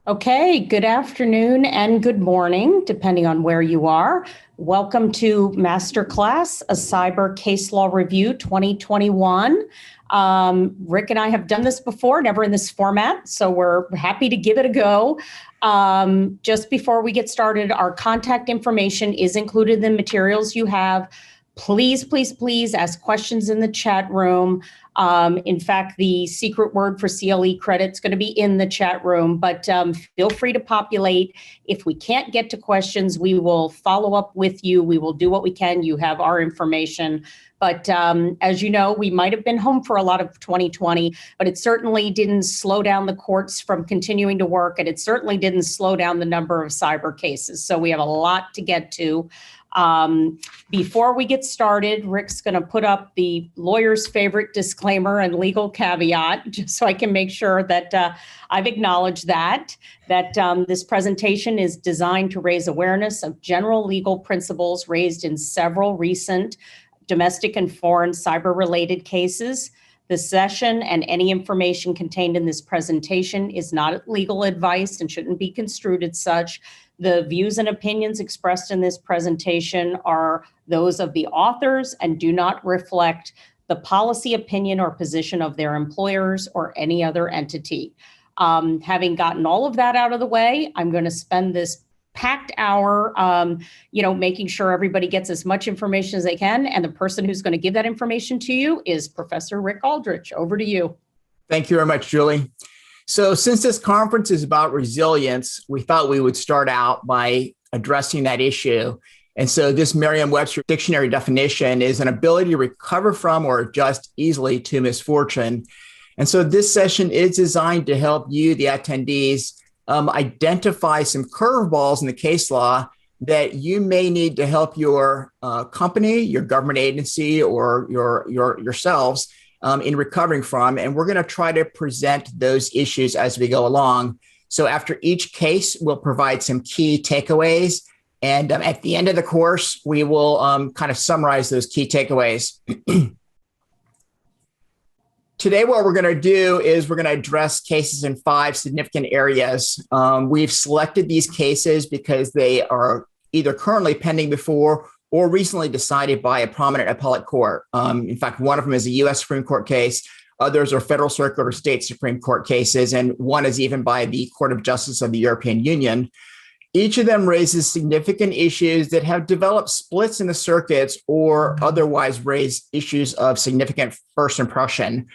Okay, good afternoon and good morning, depending on where you are. Welcome to Masterclass, a Cyber Case Law Review 2021. Rick and I have done this before, never in this format, so we're happy to give it a go. Just before we get started, our contact information is included in the materials you have. Please, please, please ask questions in the chat room. In fact, the secret word for CLE credit is going to be in the chat room, but feel free to populate. If we can't get to questions, we will follow up with you. We will do what we can. You have our information. But as you know, we might have been home for a lot of 2020, but it certainly didn't slow down the courts from continuing to work, and it certainly didn't slow down the number of cyber cases. So we have a lot to get to. Before we get started, Rick's going to put up the lawyer's favorite disclaimer and legal caveat, just so I can make sure that I've acknowledged that this presentation is designed to raise awareness of general legal principles raised in several recent domestic and foreign cyber-related cases. The session and any information contained in this presentation is not legal advice and shouldn't be construed as such. The views and opinions expressed in this presentation are those of the authors and do not reflect the policy, opinion, or position of their employers or any other entity. Having gotten all of that out of the way, I'm going to spend this packed hour, making sure everybody gets as much information as they can. And the person who's going to give that information to you is Professor Rick Aldrich. Over to you. Thank you very much, Julie. So since this conference is about resilience, we thought we would start out by addressing that issue. And so this Merriam-Webster dictionary definition is an ability to recover from or adjust easily to misfortune. And so this session is designed to help you, the attendees, identify some curveballs in the case law that you may need to help your company, your government agency, or yourselves in recovering from. And we're going to try to present those issues as we go along. So after each case, we'll provide some key takeaways. And at the end of the course, we will kind of summarize those key takeaways. Today, what we're going to do is we're going to address cases in 5 significant areas. We've selected these cases because they are either currently pending before or recently decided by a prominent appellate court. In fact, one of them is a U.S. Supreme Court case. Others are federal circuit or state Supreme Court cases, and one is even by the Court of Justice of the European Union. Each of them raises significant issues that have developed splits in the circuits or otherwise raise issues of significant first impression.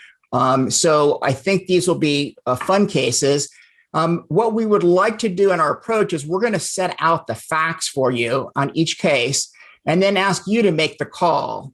So I think these will be fun cases. What we would like to do in our approach is we're going to set out the facts for you on each case and then ask you to make the call.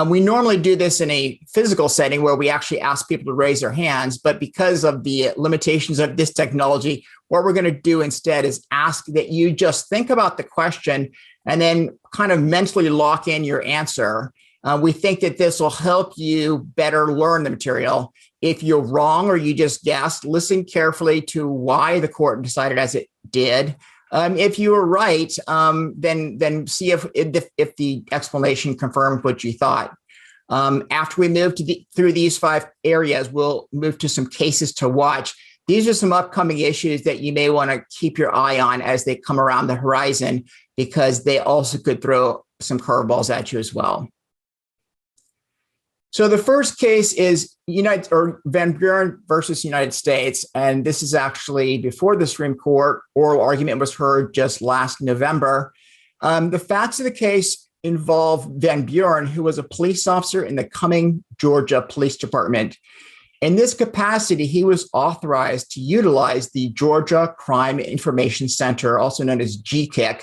We normally do this in a physical setting where we actually ask people to raise their hands, but because of the limitations of this technology, what we're going to do instead is ask that you just think about the question and then kind of mentally lock in your answer. We think that this will help you better learn the material. If you're wrong or you just guessed, listen carefully to why the court decided as it did. If you were right, then see if the explanation confirmed what you thought. After we move through these 5 areas, we'll move to some cases to watch. These are some upcoming issues that you may want to keep your eye on as they come around the horizon, because they also could throw some curveballs at you as well. So the first case is Van Buren versus United States. And this is actually before the Supreme Court. Oral argument was heard just last November. The facts of the case involve Van Buren, who was a police officer in the Cumming, Georgia Police Department. In this capacity, he was authorized to utilize the Georgia Crime Information Center, also known as GCIC.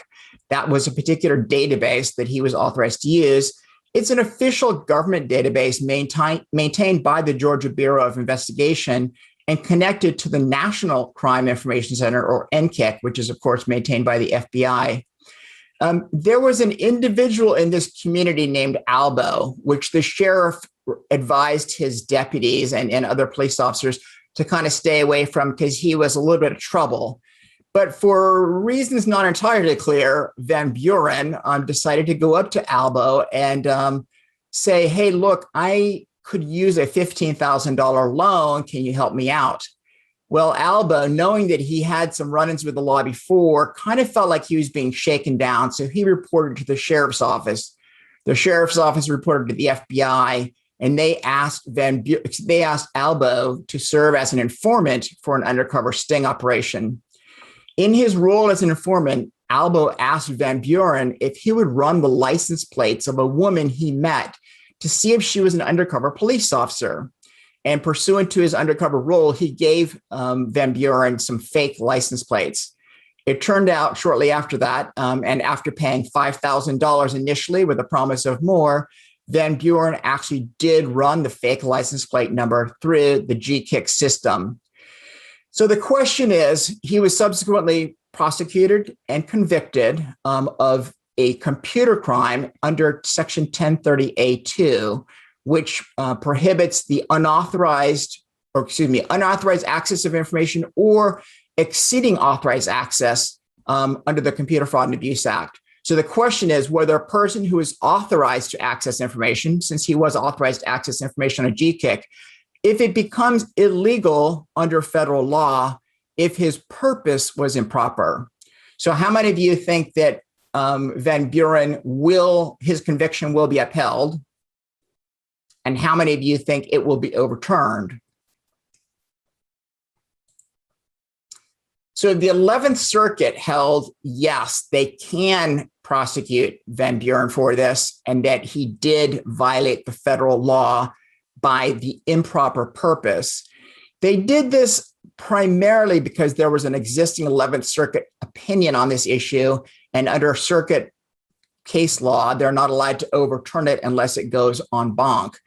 That was a particular database that he was authorized to use. It's an official government database maintained by the Georgia Bureau of Investigation and connected to the National Crime Information Center, or NCIC, which is, of course, maintained by the FBI. There was an individual in this community named Albo, which the sheriff advised his deputies and other police officers to kind of stay away from because he was a little bit of trouble. But for reasons not entirely clear, Van Buren decided to go up to Albo and say, hey, look, I could use a $15,000 loan. Can you help me out? Well, Albo, knowing that he had some run-ins with the law before, kind of felt like he was being shaken down. So he reported to the sheriff's office. The sheriff's office reported to the FBI, and they asked Albo to serve as an informant for an undercover sting operation. In his role as an informant, Albo asked Van Buren if he would run the license plates of a woman he met to see if she was an undercover police officer. And pursuant to his undercover role, he gave Van Buren some fake license plates. It turned out shortly after that, and after paying $5,000 initially with a promise of more, Van Buren actually did run the fake license plate number through the G-KIC system. So the question is, he was subsequently prosecuted and convicted of a computer crime under Section 1030A2, which prohibits the unauthorized access of information or exceeding authorized access under the Computer Fraud and Abuse Act. So the question is whether a person who is authorized to access information, since he was authorized to access information on a G-KIC, if it becomes illegal under federal law, if his purpose was improper. So how many of you think that Van Buren his conviction will be upheld? And how many of you think it will be overturned? So the 11th Circuit held, yes, they can prosecute Van Buren for this, and that he did violate the federal law by the improper purpose. They did this primarily because there was an existing 11th Circuit opinion on this issue, and under circuit case law, they're not allowed to overturn it unless it goes en banc.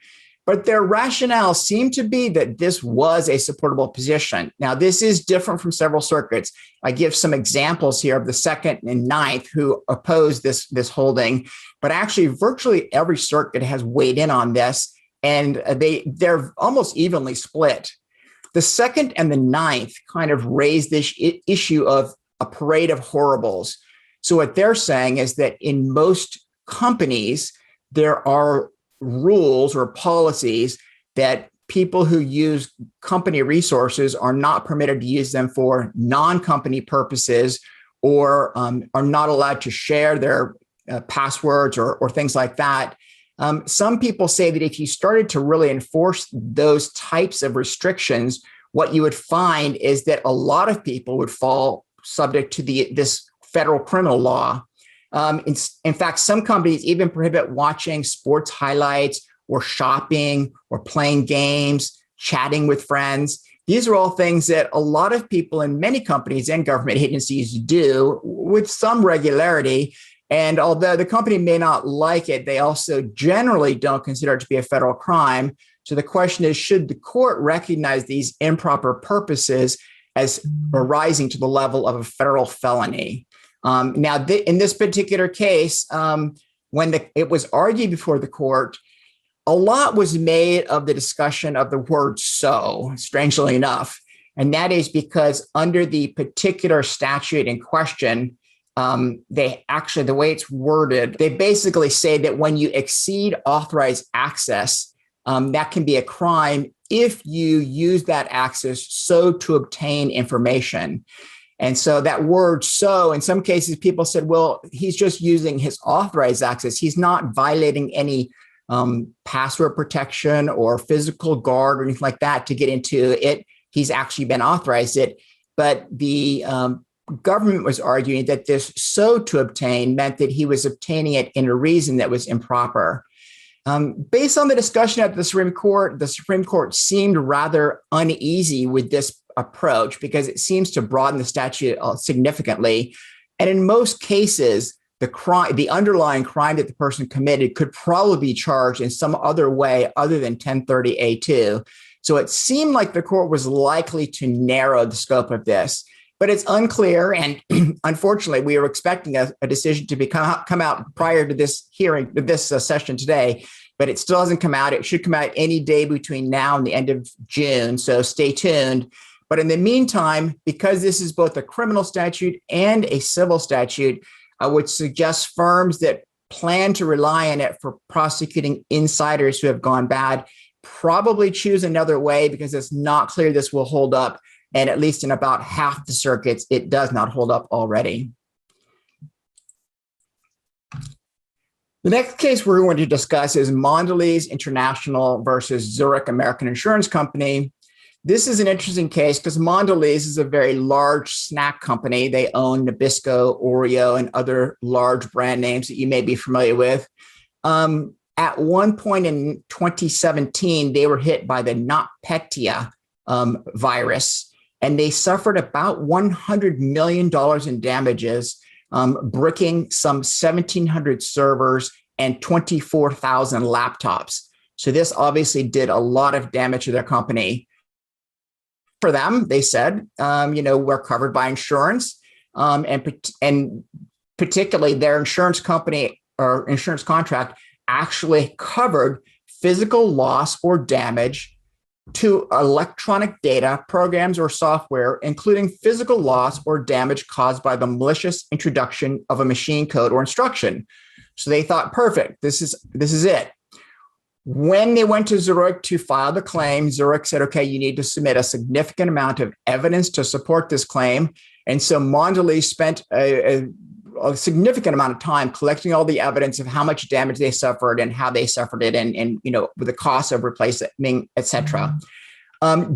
But their rationale seemed to be that this was a supportable position. Now, this is different from several circuits. I give some examples here of the 2nd and 9th who opposed this holding, but actually virtually every circuit has weighed in on this, and they're almost evenly split. The 2nd and the 9th kind of raised this issue of a parade of horribles. So what they're saying is that in most companies, there are rules or policies that people who use company resources are not permitted to use them for non-company purposes, or are not allowed to share their passwords or things like that. Some people say that if you started to really enforce those types of restrictions, what you would find is that a lot of people would fall subject to this federal criminal law. In fact, some companies even prohibit watching sports highlights or shopping or playing games, chatting with friends. These are all things that a lot of people in many companies and government agencies do with some regularity. And although the company may not like it, they also generally don't consider it to be a federal crime. So the question is, should the court recognize these improper purposes as rising to the level of a federal felony? In this particular case, when it was argued before the court, a lot was made of the discussion of the word "so," strangely enough. And that is because under the particular statute in question, the way it's worded, they basically say that when you exceed authorized access, that can be a crime if you use that access so to obtain information. And so that word "so," in some cases, people said, well, he's just using his authorized access. He's not violating any password protection or physical guard or anything like that to get into it. He's actually been authorized it. But the government was arguing that this "so to obtain" meant that he was obtaining it in a reason that was improper. Based on the discussion at the Supreme Court seemed rather uneasy with this approach because it seems to broaden the statute significantly. And in most cases, the underlying crime that the person committed could probably be charged in some other way other than 1030A2. So it seemed like the court was likely to narrow the scope of this, but it's unclear. And unfortunately, we were expecting a decision to come out prior to this hearing, this session today, but it still hasn't come out. It should come out any day between now and the end of June. So stay tuned. But in the meantime, because this is both a criminal statute and a civil statute, I would suggest firms that plan to rely on it for prosecuting insiders who have gone bad probably choose another way because it's not clear this will hold up. And at least in about half the circuits, it does not hold up already. The next case we're going to discuss is Mondelez International versus Zurich American Insurance Company. This is an interesting case because Mondelez is a very large snack company. They own Nabisco, Oreo, and other large brand names that you may be familiar with. At one point in 2017, they were hit by the NotPetya virus, and they suffered about $100 million in damages, bricking some 1,700 servers and 24,000 laptops. So this obviously did a lot of damage to their company. For them, they said, we're covered by insurance, and particularly their insurance company or insurance contract actually covered physical loss or damage to electronic data, programs, or software, including physical loss or damage caused by the malicious introduction of a machine code or instruction. So they thought, perfect, this is it. When they went to Zurich to file the claim, Zurich said, okay, you need to submit a significant amount of evidence to support this claim. And so Mondelez spent a significant amount of time collecting all the evidence of how much damage they suffered and how they suffered it, and with the cost of replacing, et cetera.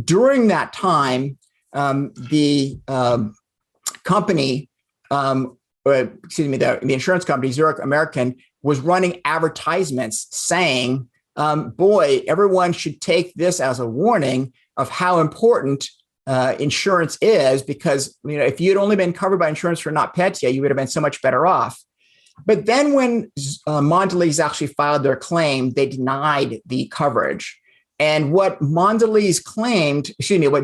During that time, the company, the insurance company, Zurich American, was running advertisements saying, boy, everyone should take this as a warning of how important insurance is, because if you'd only been covered by insurance for NotPetya, you would have been so much better off. But then when Mondelez actually filed their claim, they denied the coverage. And what what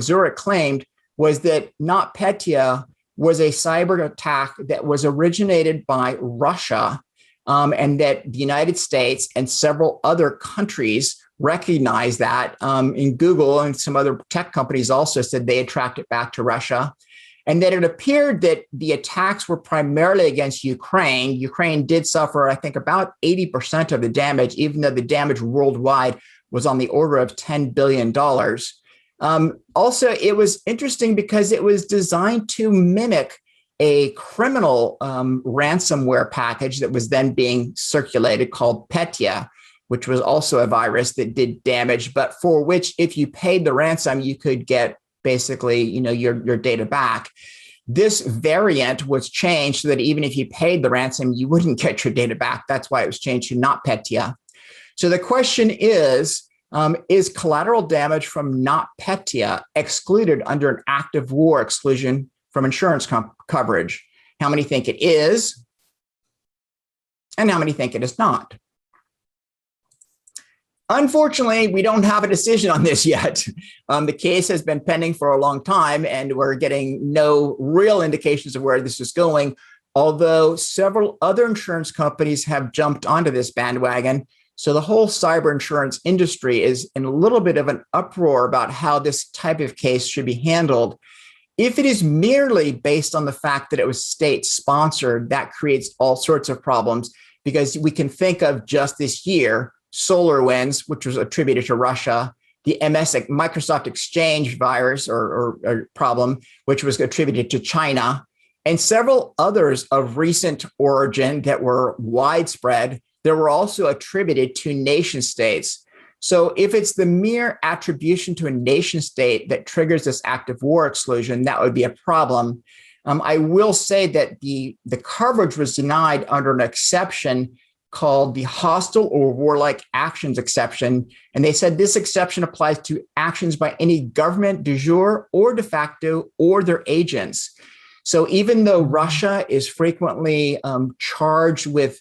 Zurich claimed was that NotPetya was a cyber attack that was originated by Russia, and that the United States and several other countries recognized that. In Google and some other tech companies also said they had tracked it back to Russia, and that it appeared that the attacks were primarily against Ukraine. Ukraine did suffer, I think, about 80% of the damage, even though the damage worldwide was on the order of $10 billion. Also, it was interesting because it was designed to mimic a criminal ransomware package that was then being circulated called Petya, which was also a virus that did damage, but for which, if you paid the ransom, you could get basically, your data back. This variant was changed so that even if you paid the ransom, you wouldn't get your data back. That's why it was changed to NotPetya. So the question is collateral damage from NotPetya excluded under an active war exclusion from insurance coverage? How many think it is? And how many think it is not? Unfortunately, we don't have a decision on this yet. The case has been pending for a long time, and we're getting no real indications of where this is going, although several other insurance companies have jumped onto this bandwagon. So the whole cyber insurance industry is in a little bit of an uproar about how this type of case should be handled. If it is merely based on the fact that it was state-sponsored, that creates all sorts of problems, because we can think of just this year, SolarWinds, which was attributed to Russia, the Microsoft Exchange virus or problem, which was attributed to China, and several others of recent origin that were widespread that were also attributed to nation states. So if it's the mere attribution to a nation state that triggers this active war exclusion, that would be a problem. I will say that the coverage was denied under an exception called the hostile or warlike actions exception. And they said this exception applies to actions by any government de jure or de facto or their agents. So even though Russia is frequently charged with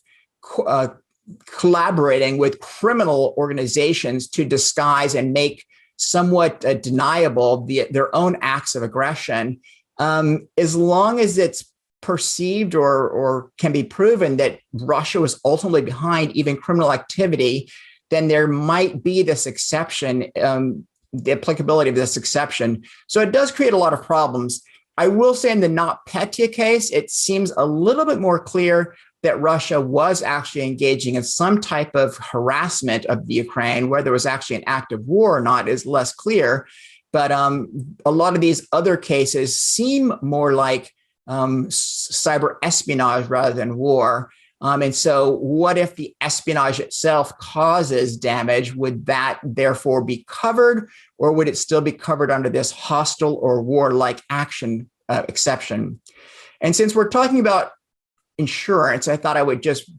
collaborating with criminal organizations to disguise and make somewhat deniable their own acts of aggression, as long as it's perceived or can be proven that Russia was ultimately behind even criminal activity, then there might be this exception, the applicability of this exception. So it does create a lot of problems. I will say in the NotPetya case, it seems a little bit more clear that Russia was actually engaging in some type of harassment of the Ukraine. Whether it was actually an act of war or not is less clear. But a lot of these other cases seem more like cyber espionage rather than war. And so what if the espionage itself causes damage? Would that therefore be covered, or would it still be covered under this hostile or warlike action exception? And since we're talking about insurance, I thought I would just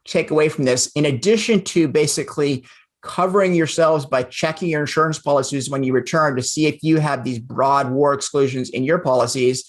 take away from this, in addition to basically covering yourselves by checking your insurance policies when you return to see if you have these broad war exclusions in your policies.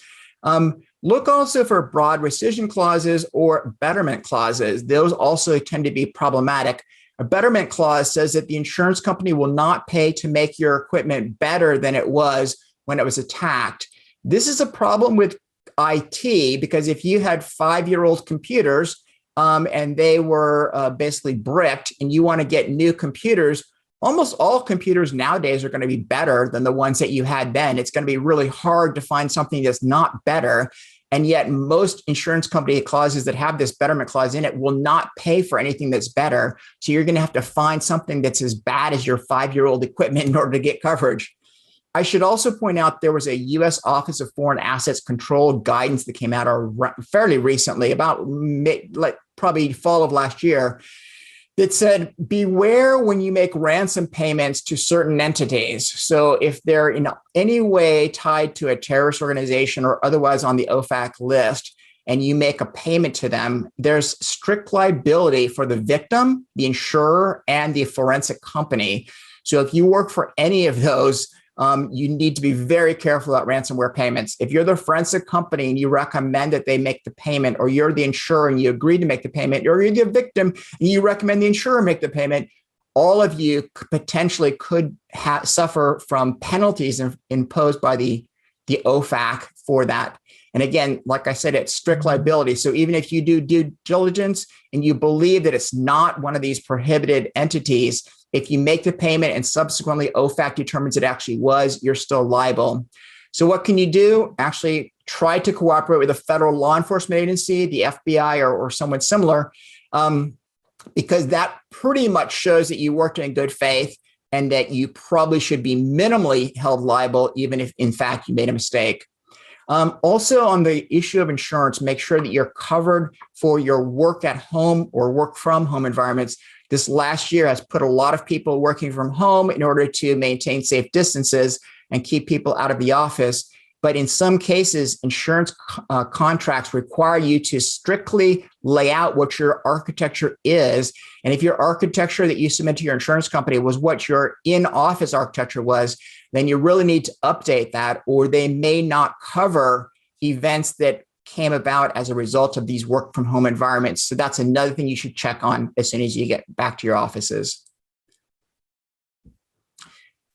Look also for broad rescission clauses or betterment clauses. Those also tend to be problematic. A betterment clause says that the insurance company will not pay to make your equipment better than it was when it was attacked. This is a problem with IT, because if you had 5-year-old computers and they were basically bricked and you want to get new computers, almost all computers nowadays are going to be better than the ones that you had then. It's going to be really hard to find something that's not better. And yet most insurance company clauses that have this betterment clause in it will not pay for anything that's better. So you're going to have to find something that's as bad as your 5-year-old equipment in order to get coverage. I should also point out there was a U.S. Office of Foreign Assets Control guidance that came out fairly recently, about probably fall of last year, that said, beware when you make ransom payments to certain entities. So if they're in any way tied to a terrorist organization or otherwise on the OFAC list, and you make a payment to them, there's strict liability for the victim, the insurer, and the forensic company. So if you work for any of those, you need to be very careful about ransomware payments. If you're the forensic company and you recommend that they make the payment, or you're the insurer and you agree to make the payment, or you're the victim and you recommend the insurer make the payment, all of you potentially could suffer from penalties imposed by the OFAC for that. And again, like I said, it's strict liability. So even if you do due diligence and you believe that it's not one of these prohibited entities, if you make the payment and subsequently OFAC determines it actually was, you're still liable. So what can you do? Actually try to cooperate with a federal law enforcement agency, the FBI or someone similar, because that pretty much shows that you worked in good faith and that you probably should be minimally held liable, even if in fact you made a mistake. Also on the issue of insurance, make sure that you're covered for your work at home or work from home environments. This last year has put a lot of people working from home in order to maintain safe distances and keep people out of the office. But in some cases, insurance contracts require you to strictly lay out what your architecture is. And if your architecture that you submit to your insurance company was what your in-office architecture was, then you really need to update that, or they may not cover events that came about as a result of these work from home environments. So that's another thing you should check on as soon as you get back to your offices.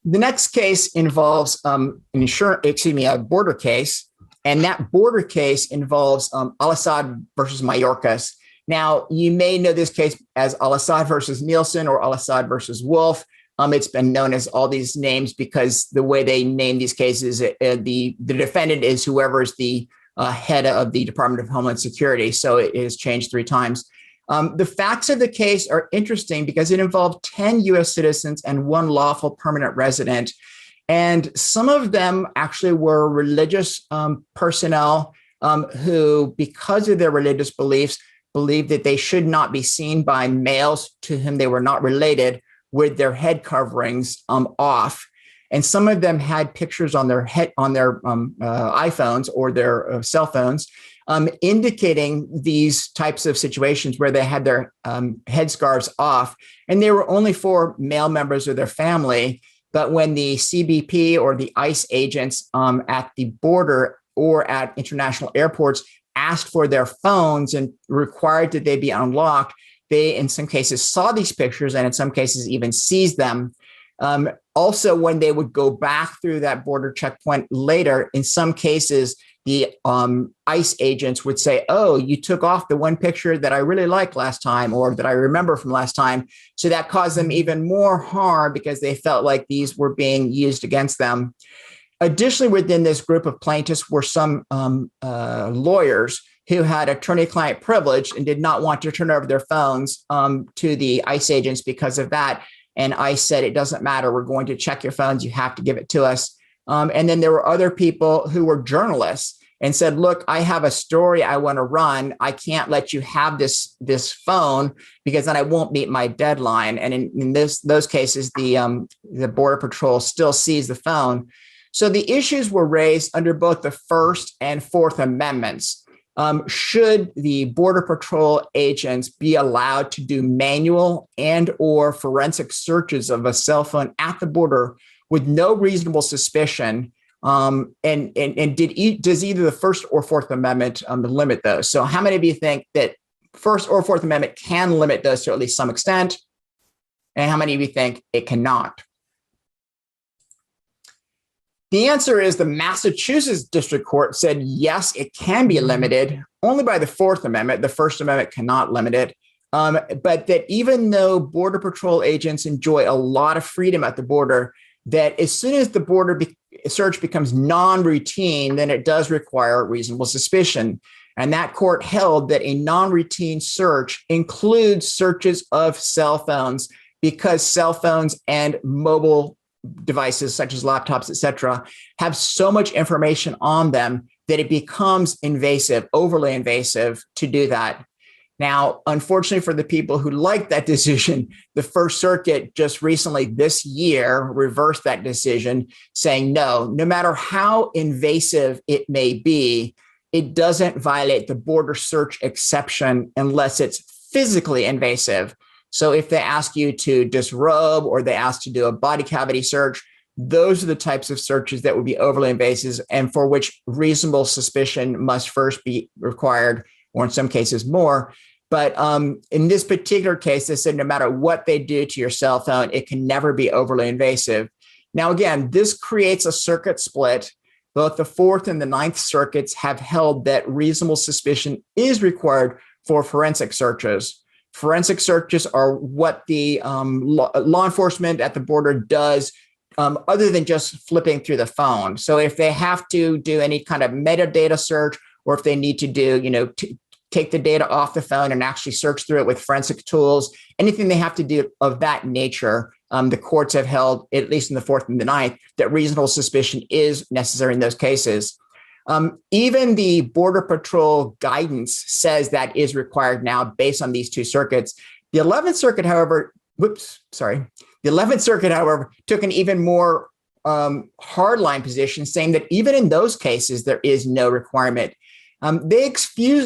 The next case involves a border case, and that border case involves Al-Assad versus Mayorkas. Now, you may know this case as Al-Assad versus Nielsen or Al-Assad versus Wolf. It's been known as all these names because the way they name these cases, the defendant is whoever's the head of the Department of Homeland Security. So it has changed 3 times. The facts of the case are interesting because it involved 10 U.S. citizens and 1 lawful permanent resident. And some of them actually were religious personnel who, because of their religious beliefs, believed that they should not be seen by males to whom they were not related with their head coverings off. And some of them had pictures on their iPhones or their cell phones, indicating these types of situations where they had their headscarves off, and they were only for male members of their family. But when the CBP or the ICE agents at the border or at international airports asked for their phones and required that they be unlocked, they, in some cases, saw these pictures and in some cases even seized them. Also, when they would go back through that border checkpoint later, in some cases, the ICE agents would say, oh, you took off the one picture that I really liked last time or that I remember from last time. So that caused them even more harm because they felt like these were being used against them. Additionally, within this group of plaintiffs were some lawyers who had attorney-client privilege and did not want to turn over their phones to the ICE agents because of that. And ICE said, it doesn't matter. We're going to check your phones. You have to give it to us. And then there were other people who were journalists and said, look, I have a story I want to run. I can't let you have this phone because then I won't meet my deadline. And in those cases, the Border Patrol still seized the phone. So the issues were raised under both the First and Fourth Amendments. Should the Border Patrol agents be allowed to do manual and or forensic searches of a cell phone at the border with no reasonable suspicion? Does either the First or Fourth Amendment limit those? So how many of you think that First or Fourth Amendment can limit those to at least some extent? And how many of you think it cannot? The answer is the Massachusetts District Court said, yes, it can be limited only by the Fourth Amendment. The First Amendment cannot limit it. But that even though Border Patrol agents enjoy a lot of freedom at the border, that as soon as the border search becomes non-routine, then it does require reasonable suspicion. And that court held that a non-routine search includes searches of cell phones because cell phones and mobile devices such as laptops, et cetera, have so much information on them that it becomes invasive, overly invasive to do that. Now, unfortunately for the people who like that decision, the First Circuit just recently this year reversed that decision, saying no matter how invasive it may be, it doesn't violate the border search exception unless it's physically invasive. So if they ask you to disrobe or they ask to do a body cavity search, those are the types of searches that would be overly invasive and for which reasonable suspicion must first be required, or in some cases more. But in this particular case, they said no matter what they do to your cell phone, it can never be overly invasive. Now, again, this creates a circuit split. Both the Fourth and the Ninth Circuits have held that reasonable suspicion is required for forensic searches. Forensic searches are what the law enforcement at the border does other than just flipping through the phone. So if they have to do any kind of metadata search, or if they need to do, take the data off the phone and actually search through it with forensic tools, anything they have to do of that nature, the courts have held, at least in the Fourth and the Ninth, that reasonable suspicion is necessary in those cases. Even the Border Patrol guidance says that is required now based on these two circuits. The 11th Circuit, however, took an even more hardline position, saying that even in those cases, there is no requirement. They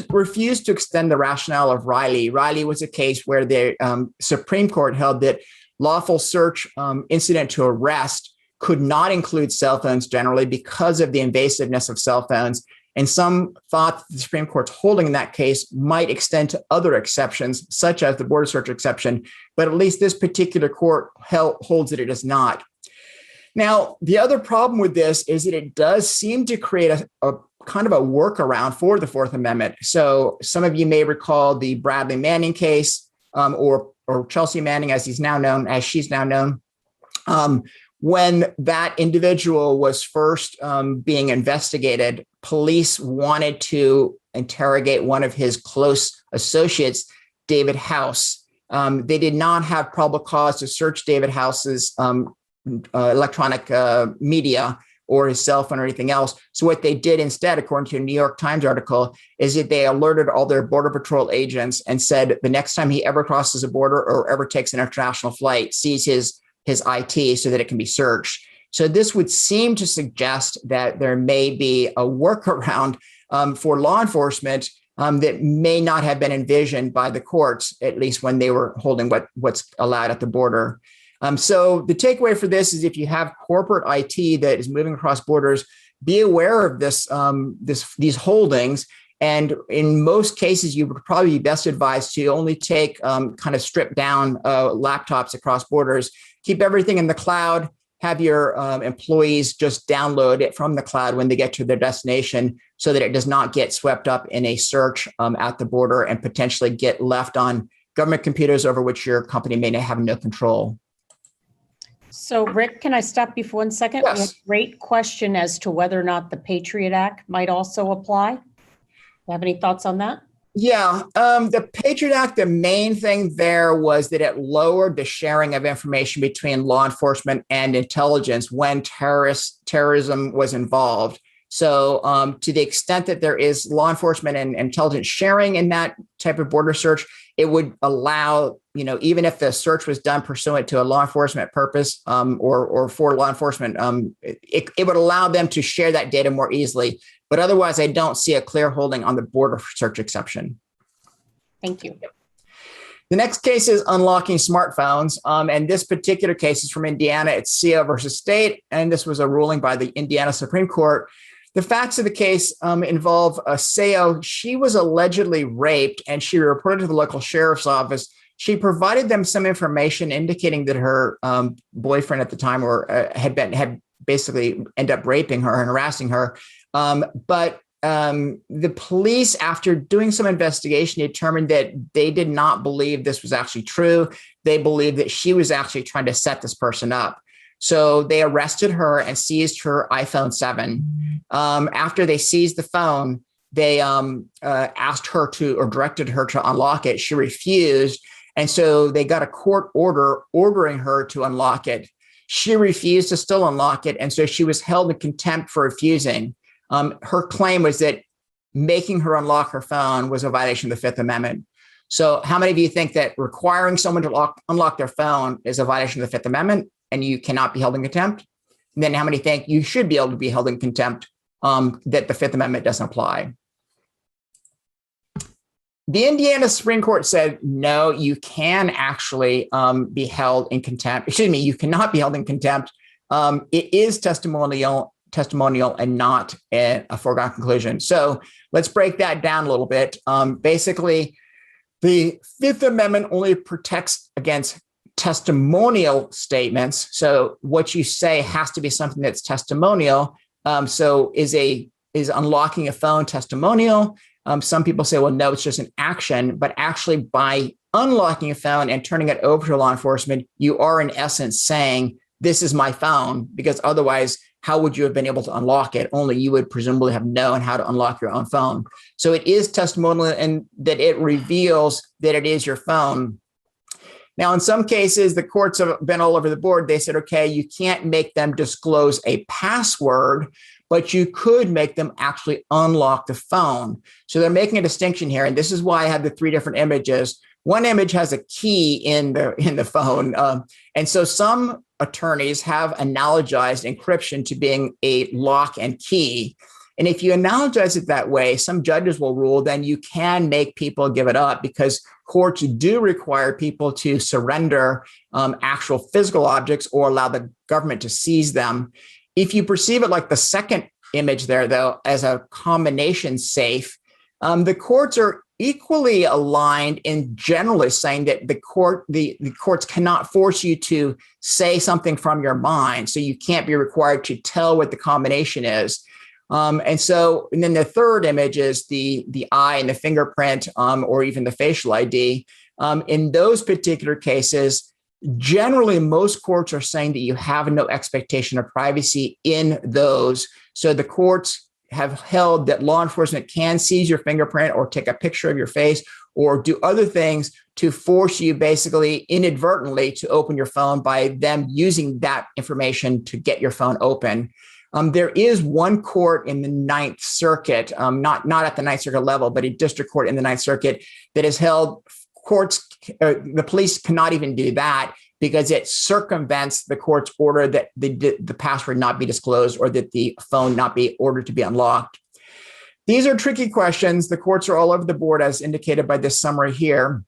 refused to extend the rationale of Riley. Riley was a case where the Supreme Court held that lawful search incident to arrest could not include cell phones generally because of the invasiveness of cell phones. And some thought the Supreme Court's holding in that case might extend to other exceptions, such as the border search exception. But at least this particular court holds that it does not. Now, the other problem with this is that it does seem to create a kind of a workaround for the Fourth Amendment. So some of you may recall the Bradley Manning case, or Chelsea Manning, as she's now known. When that individual was first being investigated, police wanted to interrogate one of his close associates, David House. They did not have probable cause to search David House's electronic media or his cell phone or anything else. So what they did instead, according to a New York Times article, is that they alerted all their Border Patrol agents and said the next time he ever crosses a border or ever takes an international flight, seize his IT so that it can be searched. So this would seem to suggest that there may be a workaround for law enforcement that may not have been envisioned by the courts, at least when they were holding what's allowed at the border. So the takeaway for this is if you have corporate IT that is moving across borders, be aware of these holdings. And in most cases, you would probably be best advised to only take kind of stripped down laptops across borders, keep everything in the cloud, have your employees just download it from the cloud when they get to their destination so that it does not get swept up in a search at the border and potentially get left on government computers over which your company may have no control. So, Rick, can I stop you for 1 second? Yes. We have a great question as to whether or not the Patriot Act might also apply. You have any thoughts on that? Yeah, the Patriot Act, the main thing there was that it lowered the sharing of information between law enforcement and intelligence when terrorism was involved. So, to the extent that there is law enforcement and intelligence sharing in that type of border search, it would allow, even if the search was done pursuant to a law enforcement purpose, or for law enforcement, it would allow them to share that data more easily. But otherwise, I don't see a clear holding on the border search exception. Thank you. The next case is unlocking smartphones. And this particular case is from Indiana. It's Seo versus State. And this was a ruling by the Indiana Supreme Court. The facts of the case involve Seo. She was allegedly raped and she reported to the local sheriff's office. She provided them some information indicating that her boyfriend at the time had basically ended up raping her and harassing her. But the police, after doing some investigation, determined that they did not believe this was actually true. They believed that she was actually trying to set this person up. So they arrested her and seized her iPhone 7. After they seized the phone, they asked her to, or directed her to unlock it. She refused. And so they got a court order ordering her to unlock it. She refused to still unlock it. And so she was held in contempt for refusing. Her claim was that making her unlock her phone was a violation of the Fifth Amendment. So how many of you think that requiring someone to unlock their phone is a violation of the Fifth Amendment and you cannot be held in contempt? And then how many think you should be able to be held in contempt, that the Fifth Amendment doesn't apply? The Indiana Supreme Court said, no, you can actually be held in contempt. Excuse me, you cannot be held in contempt. It is testimonial and not a foregone conclusion. So let's break that down a little bit. Basically, the Fifth Amendment only protects against testimonial statements. So what you say has to be something that's testimonial. So is unlocking a phone testimonial? Some people say, well, no, it's just an action. But actually, by unlocking a phone and turning it over to law enforcement, you are in essence saying, this is my phone, because otherwise, how would you have been able to unlock it? Only you would presumably have known how to unlock your own phone. So it is testimonial and that it reveals that it is your phone. Now, in some cases, the courts have been all over the board. They said, okay, you can't make them disclose a password, but you could make them actually unlock the phone. So they're making a distinction here. And this is why I have the three different images. One image has a key in the phone. And so some attorneys have analogized encryption to being a lock and key. And if you analogize it that way, some judges will rule, then you can make people give it up, because courts do require people to surrender actual physical objects or allow the government to seize them. If you perceive it like the second image there, though, as a combination safe, the courts are equally aligned in generally saying that the courts cannot force you to say something from your mind. So you can't be required to tell what the combination is. And then the third image is the eye and the fingerprint, or even the facial ID. In those particular cases, generally, most courts are saying that you have no expectation of privacy in those. So the courts have held that law enforcement can seize your fingerprint or take a picture of your face or do other things to force you basically inadvertently to open your phone by them using that information to get your phone open. There is one court in the Ninth Circuit, not at the Ninth Circuit level, but a district court in the Ninth Circuit that has held the police cannot even do that because it circumvents the court's order that the password not be disclosed or that the phone not be ordered to be unlocked. These are tricky questions. The courts are all over the board, as indicated by this summary here.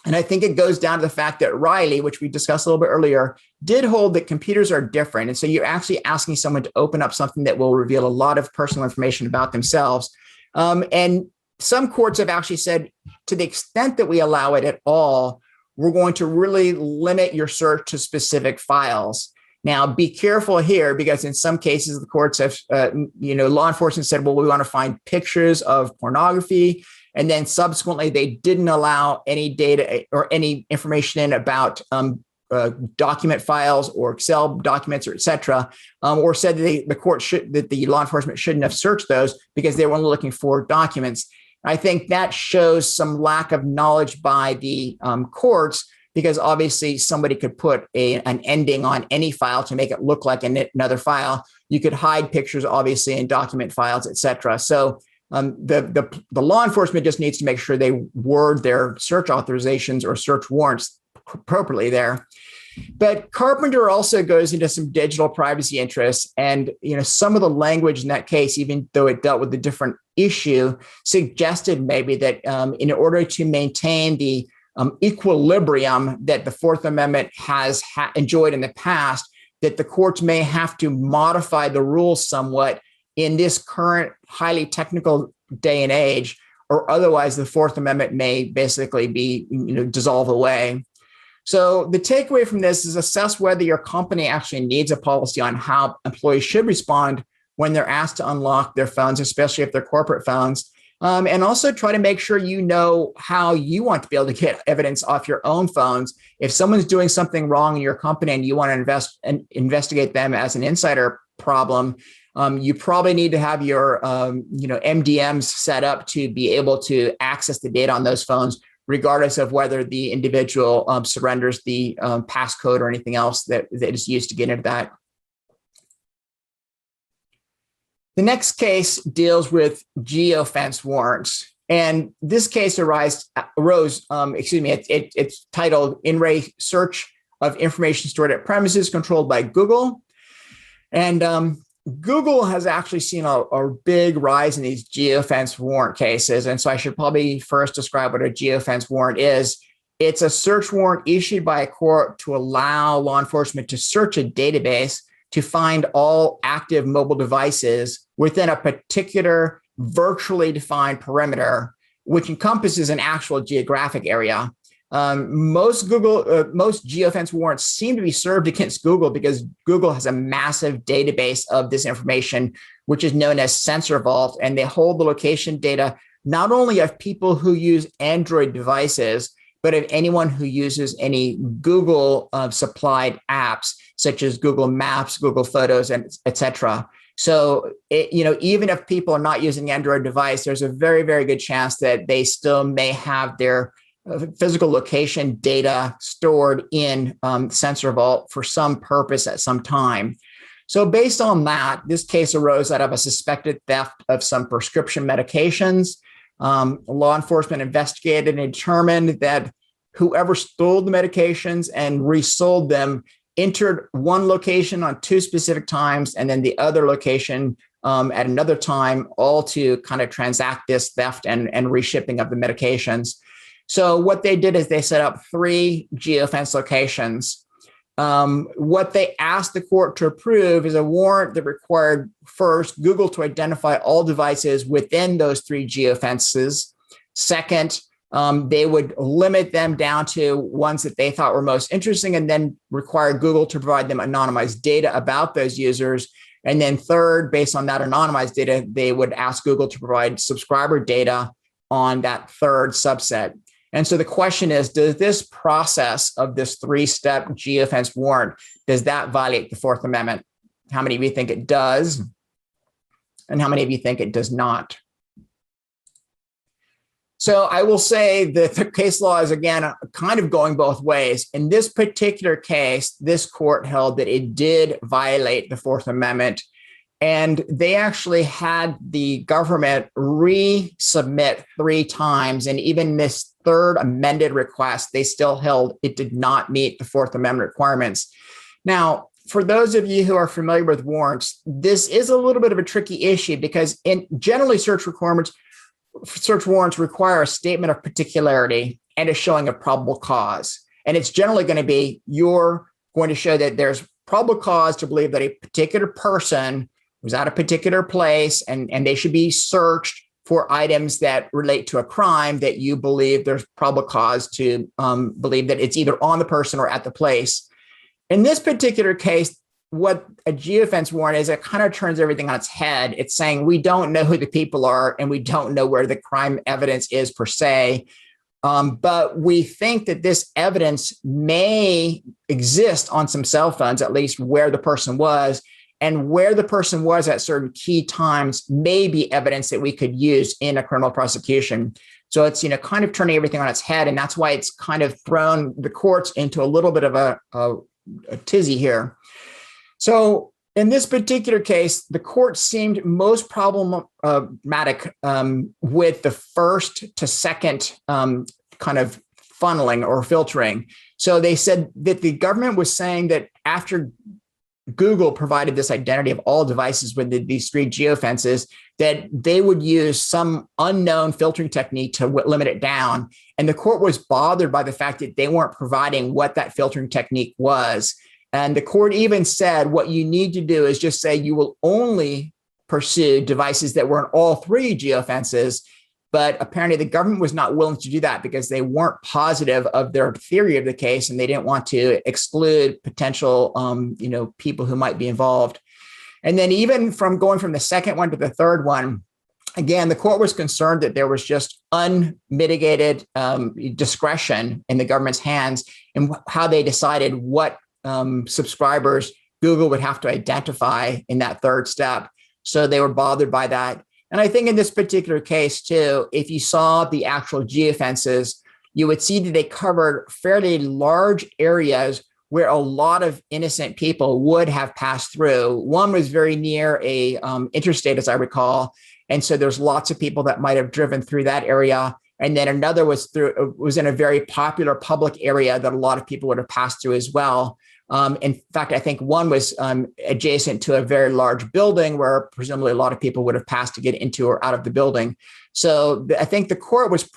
And I think it goes down to the fact that Riley, which we discussed a little bit earlier, did hold that computers are different. And so you're actually asking someone to open up something that will reveal a lot of personal information about themselves. And some courts have actually said, to the extent that we allow it at all, we're going to really limit your search to specific files. Now, be careful here, because in some cases, the courts have, law enforcement said, well, we want to find pictures of pornography. And then subsequently, they didn't allow any data or any information in about document files or Excel documents, or et cetera, or said that the law enforcement shouldn't have searched those because they were only looking for documents. I think that shows some lack of knowledge by the courts, because obviously somebody could put an ending on any file to make it look like another file. You could hide pictures, obviously, in document files, et cetera. So the law enforcement just needs to make sure they word their search authorizations or search warrants appropriately there. But Carpenter also goes into some digital privacy interests, and some of the language in that case, even though it dealt with a different issue, suggested maybe that in order to maintain the equilibrium that the Fourth Amendment has enjoyed in the past, that the courts may have to modify the rules somewhat in this current highly technical day and age, or otherwise the Fourth Amendment may basically be dissolve away. So the takeaway from this is assess whether your company actually needs a policy on how employees should respond when they're asked to unlock their phones, especially if they're corporate phones. And also try to make sure you know how you want to be able to get evidence off your own phones. If someone's doing something wrong in your company and you want to investigate them as an insider problem, you probably need to have your MDMs set up to be able to access the data on those phones, regardless of whether the individual surrenders the passcode or anything else that is used to get into that. The next case deals with geofence warrants. And this case arose, it's titled In Re Search of Information Stored at Premises Controlled by Google. And Google has actually seen a big rise in these geofence warrant cases. And so I should probably first describe what a geofence warrant is. It's a search warrant issued by a court to allow law enforcement to search a database to find all active mobile devices within a particular virtually defined perimeter, which encompasses an actual geographic area. Most geofence warrants seem to be served against Google because Google has a massive database of this information, which is known as Sensor Vault, and they hold the location data not only of people who use Android devices, but of anyone who uses any Google supplied apps, such as Google Maps, Google Photos, and et cetera. So, even if people are not using the Android device, there's a very, very good chance that they still may have their physical location data stored in Sensor Vault for some purpose at some time. So based on that, this case arose out of a suspected theft of some prescription medications. Law enforcement investigated and determined that whoever stole the medications and resold them entered one location on two specific times and then the other location at another time, all to kind of transact this theft and reshipping of the medications. So what they did is they set up 3 geofence locations. What they asked the court to approve is a warrant that required first Google to identify all devices within those 3 geofences. Second, they would limit them down to ones that they thought were most interesting, and then require Google to provide them anonymized data about those users. And then third, based on that anonymized data, they would ask Google to provide subscriber data on that third subset. And so the question is, does this process of this 3-step geofence warrant, does that violate the Fourth Amendment? How many of you think it does? And how many of you think it does not? So I will say that the case law is, again, kind of going both ways. In this particular case, this court held that it did violate the Fourth Amendment. And they actually had the government resubmit 3 times. And even this third amended request, they still held it did not meet the Fourth Amendment requirements. Now, for those of you who are familiar with warrants, this is a little bit of a tricky issue because generally search warrants require a statement of particularity and a showing of probable cause. And it's generally going to be, you're going to show that there's probable cause to believe that a particular person was at a particular place and they should be searched for items that relate to a crime that you believe there's probable cause to believe that it's either on the person or at the place. In this particular case, what a geofence warrant is, it kind of turns everything on its head. It's saying we don't know who the people are and we don't know where the crime evidence is per se. But we think that this evidence may exist on some cell phones, at least where the person was. and where the person was at certain key times may be evidence that we could use in a criminal prosecution. So it's, kind of turning everything on its head. And that's why it's kind of thrown the courts into a little bit of a tizzy here. So in this particular case, the court seemed most problematic with the first to second kind of funneling or filtering. So they said that the government was saying that after Google provided this identity of all devices with these 3 geofences, that they would use some unknown filtering technique to limit it down. And the court was bothered by the fact that they weren't providing what that filtering technique was. And the court even said, what you need to do is just say you will only pursue devices that were in all 3 geofences. But apparently the government was not willing to do that because they weren't positive of their theory of the case, and they didn't want to exclude potential, people who might be involved. And then even from going from the second one to the third one, again, the court was concerned that there was just unmitigated discretion in the government's hands in how they decided what subscribers Google would have to identify in that third step. So they were bothered by that. And I think in this particular case, too, if you saw the actual geofences, you would see that they covered fairly large areas where a lot of innocent people would have passed through. One was very near a interstate, as I recall. And so there's lots of people that might have driven through that area. And then another was in a very popular public area that a lot of people would have passed through as well. In fact, I think one was adjacent to a very large building where presumably a lot of people would have passed to get into or out of the building. So I think the court was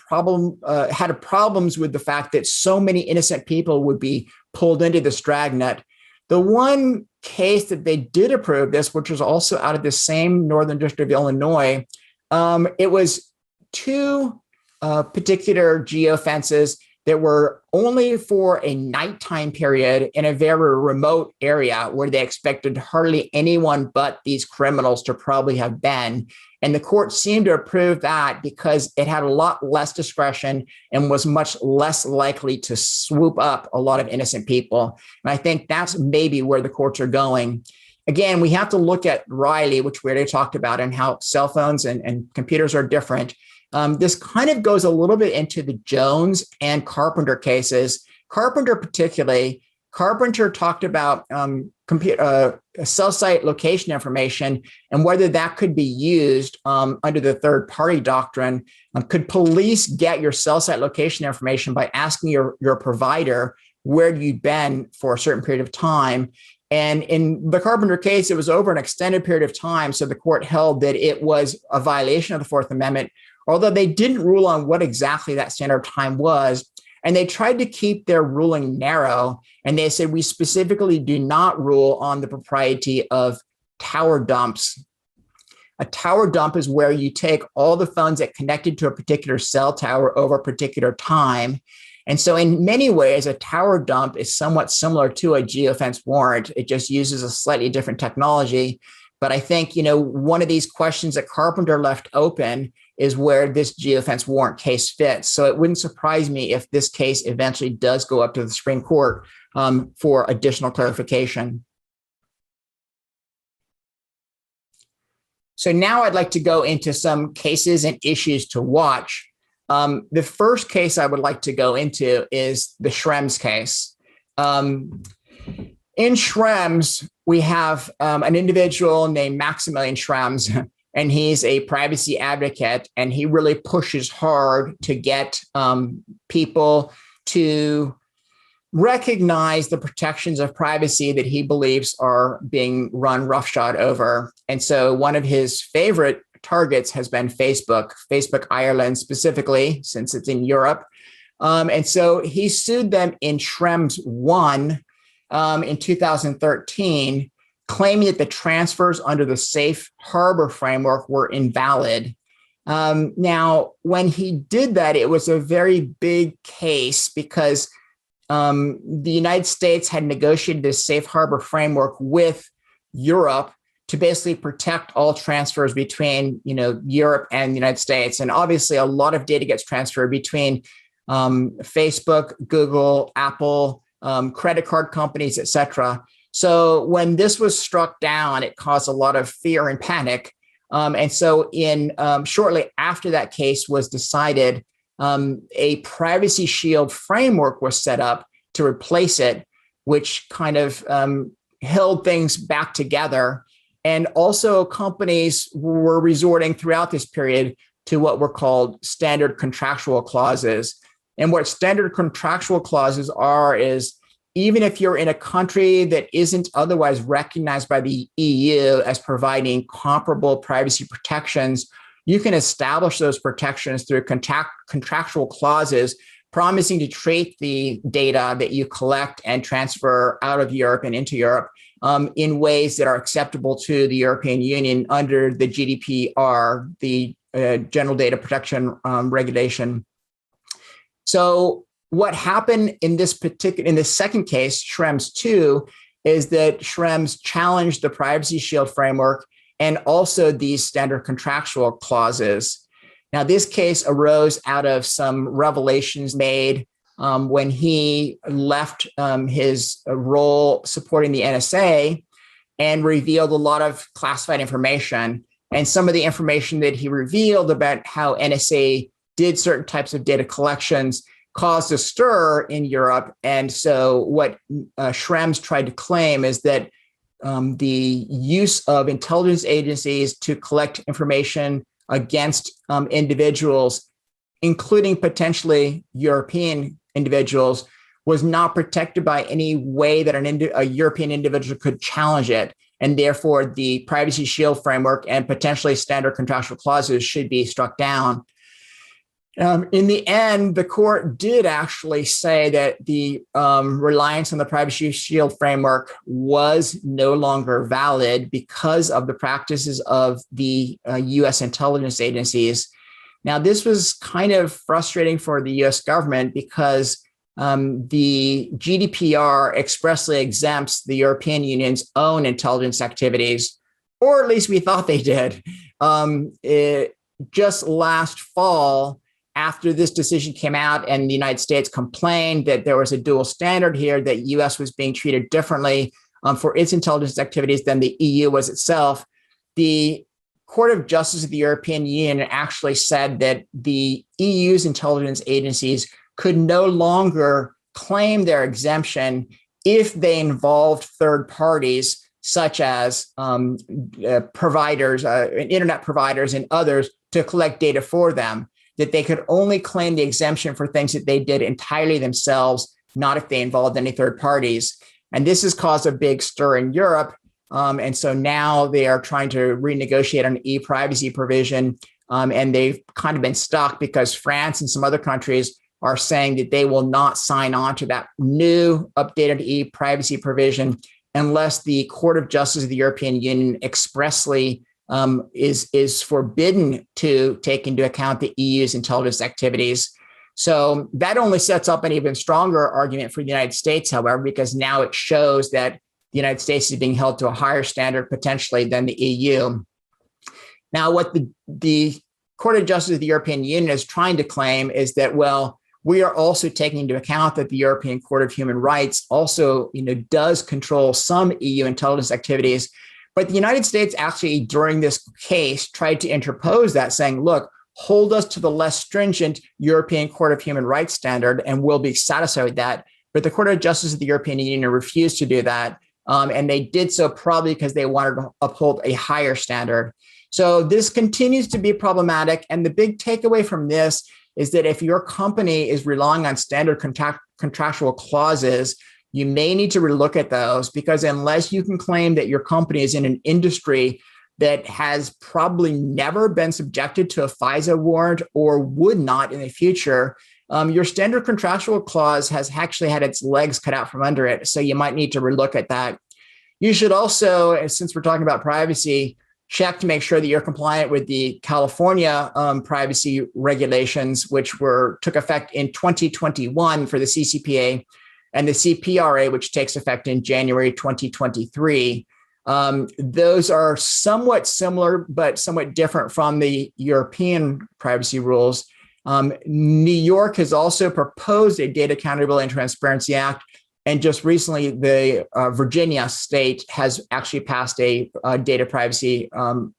had problems with the fact that so many innocent people would be pulled into this dragnet. The one case that they did approve this, which was also out of the same Northern District of Illinois, it was 2 particular geofences that were only for a nighttime period in a very remote area where they expected hardly anyone but these criminals to probably have been. And the court seemed to approve that because it had a lot less discretion and was much less likely to swoop up a lot of innocent people. And I think that's maybe where the courts are going. Again, we have to look at Riley, which we already talked about, and how cell phones and computers are different. This kind of goes a little bit into the Jones and Carpenter cases. Carpenter particularly, Carpenter talked about cell site location information and whether that could be used under the third party doctrine. Could police get your cell site location information by asking your provider where you've been for a certain period of time? And in the Carpenter case, it was over an extended period of time. So the court held that it was a violation of the Fourth Amendment, although they didn't rule on what exactly that standard time was. And they tried to keep their ruling narrow. And they said, we specifically do not rule on the propriety of tower dumps. A tower dump is where you take all the phones that connected to a particular cell tower over a particular time. And so in many ways, a tower dump is somewhat similar to a geofence warrant. It just uses a slightly different technology. But I think, one of these questions that Carpenter left open is where this geofence warrant case fits. So it wouldn't surprise me if this case eventually does go up to the Supreme Court for additional clarification. So now I'd like to go into some cases and issues to watch. The first case I would like to go into is the Schrems case. In Schrems, we have an individual named Maximilian Schrems, and he's a privacy advocate, and he really pushes hard to get people to recognize the protections of privacy that he believes are being run roughshod over. And so one of his favorite targets has been Facebook Ireland specifically, since it's in Europe. And so he sued them in Schrems 1 in 2013, claiming that the transfers under the Safe Harbor framework were invalid. Now, when he did that, it was a very big case because the United States had negotiated this Safe Harbor framework with Europe to basically protect all transfers between, Europe and the United States. And obviously, a lot of data gets transferred between Facebook, Google, Apple, credit card companies, et cetera. So when this was struck down, it caused a lot of fear and panic. And so in shortly after that case was decided, a privacy shield framework was set up to replace it, which kind of held things back together. And also companies were resorting throughout this period to what were called standard contractual clauses. And what standard contractual clauses are is even if you're in a country that isn't otherwise recognized by the EU as providing comparable privacy protections, you can establish those protections through contractual clauses promising to treat the data that you collect and transfer out of Europe and into Europe in ways that are acceptable to the European Union under the GDPR, the General Data Protection Regulation. So what happened in this second case, Schrems 2, is that Schrems challenged the Privacy Shield framework and also these standard contractual clauses. Now, this case arose out of some revelations made when he left his role supporting the NSA and revealed a lot of classified information. And some of the information that he revealed about how NSA did certain types of data collections caused a stir in Europe. And so what Schrems tried to claim is that the use of intelligence agencies to collect information against individuals, including potentially European individuals, was not protected by any way that a European individual could challenge it. And therefore, the Privacy Shield framework and potentially standard contractual clauses should be struck down. In the end, the court did actually say that the reliance on the Privacy Shield framework was no longer valid because of the practices of the U.S. intelligence agencies. Now, this was kind of frustrating for the U.S. government because the GDPR expressly exempts the European Union's own intelligence activities, or at least we thought they did. Just last fall, after this decision came out and the United States complained that there was a dual standard here, that U.S. was being treated differently for its intelligence activities than the EU was itself, the Court of Justice of the European Union actually said that the EU's intelligence agencies could no longer claim their exemption if they involved third parties, such as providers, internet providers and others, to collect data for them, that they could only claim the exemption for things that they did entirely themselves, not if they involved any third parties. And this has caused a big stir in Europe. And so now they are trying to renegotiate an e-privacy provision. And they've kind of been stuck because France and some other countries are saying that they will not sign on to that new updated e-privacy provision unless the Court of Justice of the European Union expressly is forbidden to take into account the EU's intelligence activities. So that only sets up an even stronger argument for the United States, however, because now it shows that the United States is being held to a higher standard potentially than the EU. Now, what the Court of Justice of the European Union is trying to claim is that, well, we are also taking into account that the European Court of Human Rights also, does control some EU intelligence activities. But the United States actually, during this case, tried to interpose that, saying, look, hold us to the less stringent European Court of Human Rights standard, and we'll be satisfied with that. But the Court of Justice of the European Union refused to do that. And they did so probably because they wanted to uphold a higher standard. So this continues to be problematic. And the big takeaway from this is that if your company is relying on standard contractual clauses, you may need to relook at those, because unless you can claim that your company is in an industry that has probably never been subjected to a FISA warrant or would not in the future, your standard contractual clause has actually had its legs cut out from under it. So you might need to relook at that. You should also, since we're talking about privacy, check to make sure that you're compliant with the California privacy regulations, which took effect in 2021 for the CCPA, and the CPRA, which takes effect in January 2023. Those are somewhat similar, but somewhat different from the European privacy rules. New York has also proposed a Data Accountability and Transparency Act, And just recently, the Virginia state has actually passed a data privacy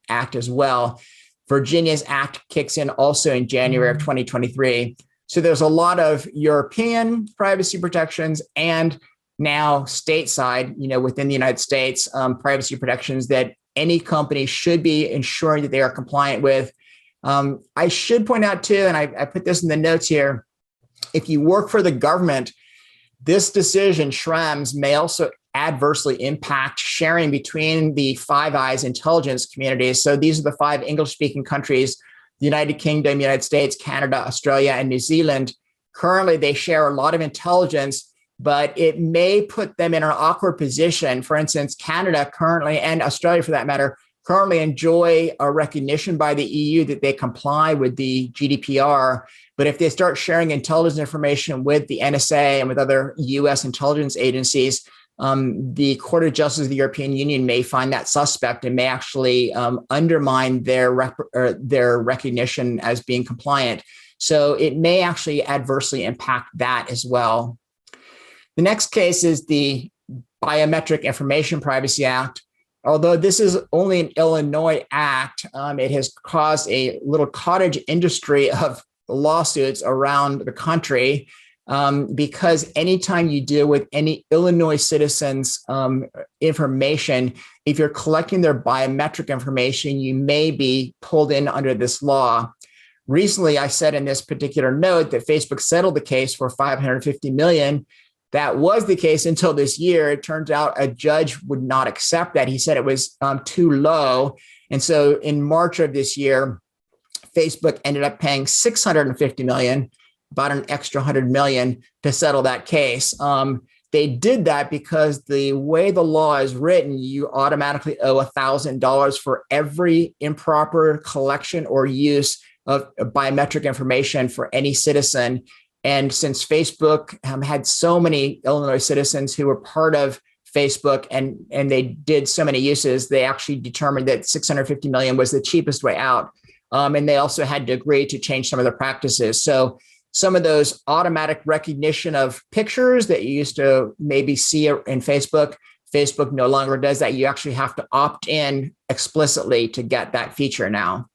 act as well. Virginia's act kicks in also in January of 2023. So there's a lot of European privacy protections and now stateside, within the United States, privacy protections that any company should be ensuring that they are compliant with. I should point out too, and I put this in the notes here, if you work for the government, this decision, Schrems, may also adversely impact sharing between the Five Eyes intelligence communities. So these are the 5 English-speaking countries, the United Kingdom, United States, Canada, Australia, and New Zealand. Currently, they share a lot of intelligence, but it may put them in an awkward position. For instance, Canada currently, and Australia for that matter, currently enjoy a recognition by the EU that they comply with the GDPR. But if they start sharing intelligence information with the NSA and with other US intelligence agencies, the Court of Justice of the European Union may find that suspect and may actually undermine their recognition as being compliant. So it may actually adversely impact that as well. The next case is the Biometric Information Privacy Act. Although this is only an Illinois act, it has caused a little cottage industry of lawsuits around the country because anytime you deal with any Illinois citizens' information, if you're collecting their biometric information, you may be pulled in under this law. Recently, I said in this particular note that Facebook settled the case for $550 million. That was the case until this year. It turns out a judge would not accept that. He said it was too low. And so in March of this year, Facebook ended up paying $650 million, about an extra $100 million to settle that case. They did that because the way the law is written, you automatically owe $1,000 for every improper collection or use of biometric information for any citizen. And since Facebook had so many Illinois citizens who were part of Facebook and they did so many uses, they actually determined that $650 million was the cheapest way out. And they also had to agree to change some of their practices. So some of those automatic recognition of pictures that you used to maybe see in Facebook, Facebook no longer does that. You actually have to opt in explicitly to get that feature now.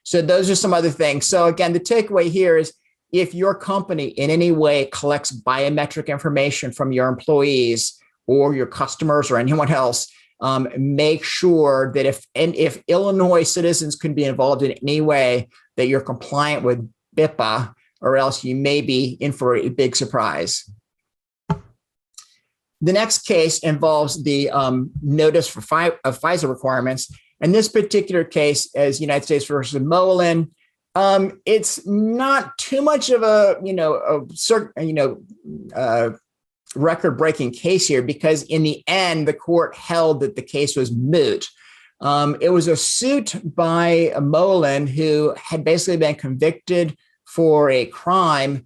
So those are some other things. So again, the takeaway here is if your company in any way collects biometric information from your employees or your customers or anyone else, make sure that if Illinois citizens can be involved in any way, that you're compliant with BIPA, or else you may be in for a big surprise. The next case involves the notice of FISA requirements. And this particular case is United States versus Molen. It's not too much of a record-breaking case here because in the end, the court held that the case was moot. It was a suit by Molen who had basically been convicted for a crime,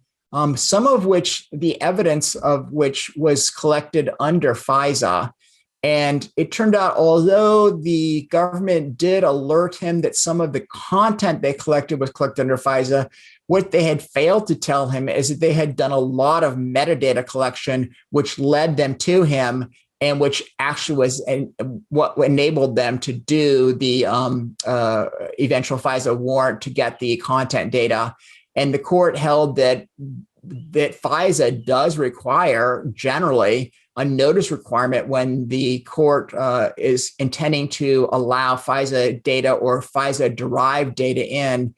some of which the evidence of which was collected under FISA. And it turned out, although the government did alert him that some of the content they collected was collected under FISA, what they had failed to tell him is that they had done a lot of metadata collection, which led them to him and which actually was what enabled them to do the eventual FISA warrant to get the content data. And the court held that FISA does require generally a notice requirement when the court is intending to allow FISA data or FISA-derived data in.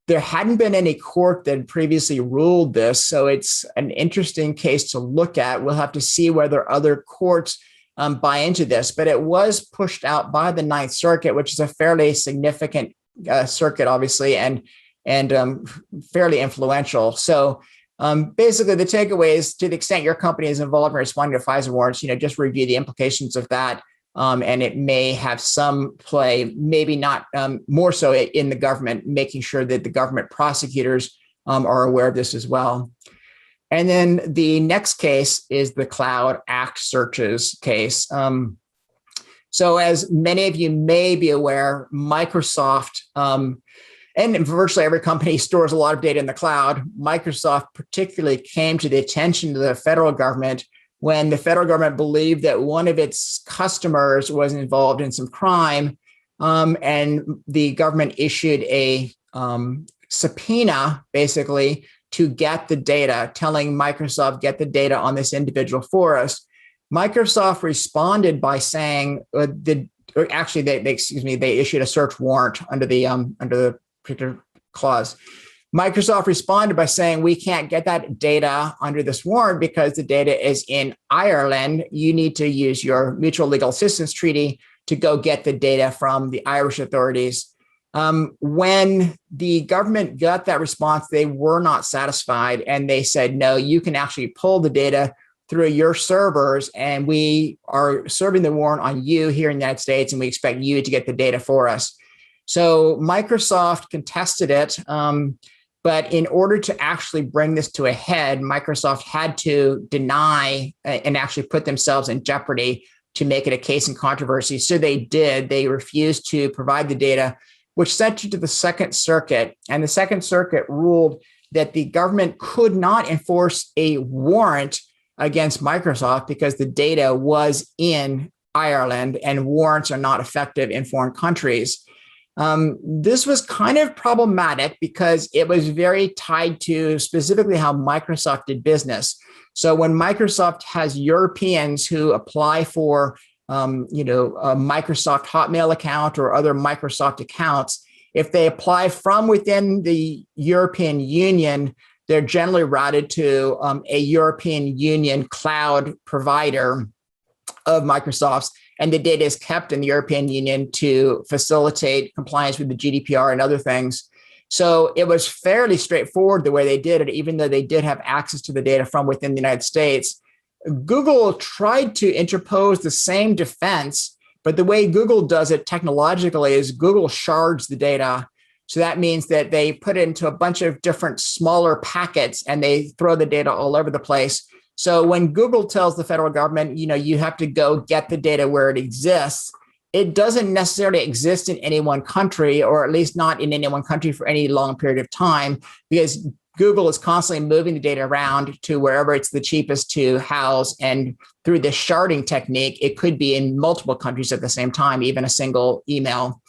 There hadn't been any court that previously ruled this, so it's an interesting case to look at. We'll have to see whether other courts buy into this, but it was pushed out by the Ninth Circuit, which is a fairly significant circuit, obviously, and fairly influential. So basically, the takeaway is to the extent your company is involved in responding to FISA warrants, just review the implications of that. And it may have some play, maybe not more so in the government, making sure that the government prosecutors are aware of this as well. And then the next case is the Cloud Act searches case. So as many of you may be aware, Microsoft and virtually every company stores a lot of data in the cloud. Microsoft particularly came to the attention of the federal government when the federal government believed that one of its customers was involved in some crime, and the government issued a subpoena, basically, to get the data, telling Microsoft, get the data on this individual for us. Microsoft responded by saying, they issued a search warrant under the particular clause. Microsoft responded by saying, we can't get that data under this warrant because the data is in Ireland. You need to use your mutual legal assistance treaty to go get the data from the Irish authorities. When the government got that response, they were not satisfied, and they said, no, you can actually pull the data through your servers, and we are serving the warrant on you here in the United States, and we expect you to get the data for us. So Microsoft contested it. But in order to actually bring this to a head, Microsoft had to deny and actually put themselves in jeopardy to make it a case in controversy. So they did. They refused to provide the data, which sent you to the Second Circuit. And the Second Circuit ruled that the government could not enforce a warrant against Microsoft because the data was in Ireland and warrants are not effective in foreign countries. This was kind of problematic because it was very tied to specifically how Microsoft did business. So when Microsoft has Europeans who apply for, a Microsoft Hotmail account or other Microsoft accounts, if they apply from within the European Union, they're generally routed to a European Union cloud provider of Microsoft's. And the data is kept in the European Union to facilitate compliance with the GDPR and other things. So it was fairly straightforward the way they did it, even though they did have access to the data from within the United States. Google tried to interpose the same defense, but the way Google does it technologically is Google shards the data. So that means that they put it into a bunch of different smaller packets and they throw the data all over the place. So when Google tells the federal government, you have to go get the data where it exists, it doesn't necessarily exist in any one country, or at least not in any one country for any long period of time, because Google is constantly moving the data around to wherever it's the cheapest to house. And through this sharding technique, it could be in multiple countries at the same time, even a single email.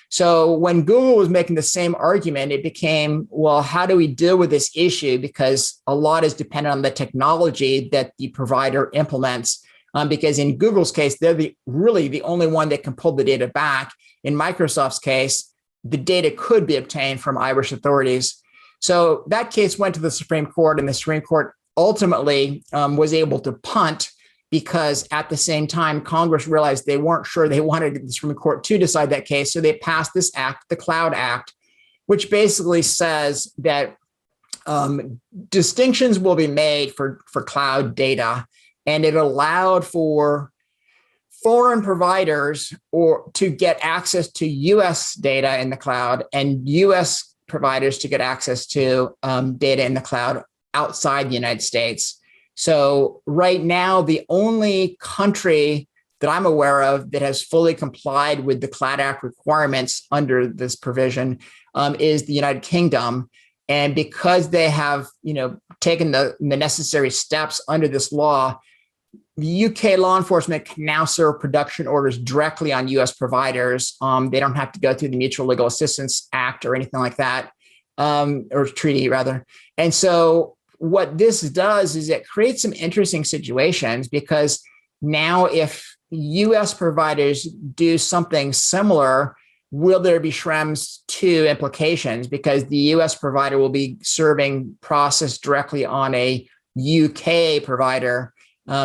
So when Google was making the same argument, it became, well, how do we deal with this issue? Because a lot is dependent on the technology that the provider implements. Because in Google's case, they're really the only one that can pull the data back. In Microsoft's case, the data could be obtained from Irish authorities. So that case went to the Supreme Court, and the Supreme Court ultimately was able to punt, because at the same time, Congress realized they weren't sure they wanted the Supreme Court to decide that case. So they passed this act, the Cloud Act, which basically says that distinctions will be made for cloud data. And it allowed for foreign providers to get access to US data in the cloud, and US providers to get access to data in the cloud outside the United States. So right now, the only country that I'm aware of that has fully complied with the Cloud Act requirements under this provision is the United Kingdom. And because they have, taken the necessary steps under this law, the UK law enforcement can now serve production orders directly on US providers. They don't have to go through the Mutual Legal Assistance Act or anything like that, or treaty rather. And so what this does is it creates some interesting situations, because now if US providers do something similar, will there be Schrems 2 implications? Because the US provider will be serving process directly on a UK provider.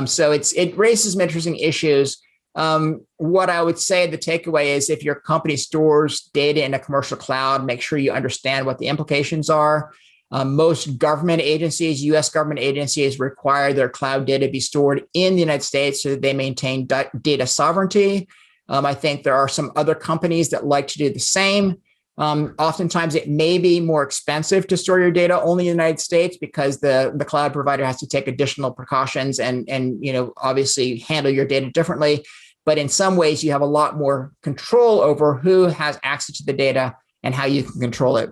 So it raises some interesting issues. What I would say the takeaway is, if your company stores data in a commercial cloud, make sure you understand what the implications are. Most government agencies, US government agencies, require their cloud data be stored in the United States so that they maintain data sovereignty. I think there are some other companies that like to do the same. Oftentimes, it may be more expensive to store your data only in the United States, because the cloud provider has to take additional precautions and obviously handle your data differently. But in some ways, you have a lot more control over who has access to the data and how you can control it.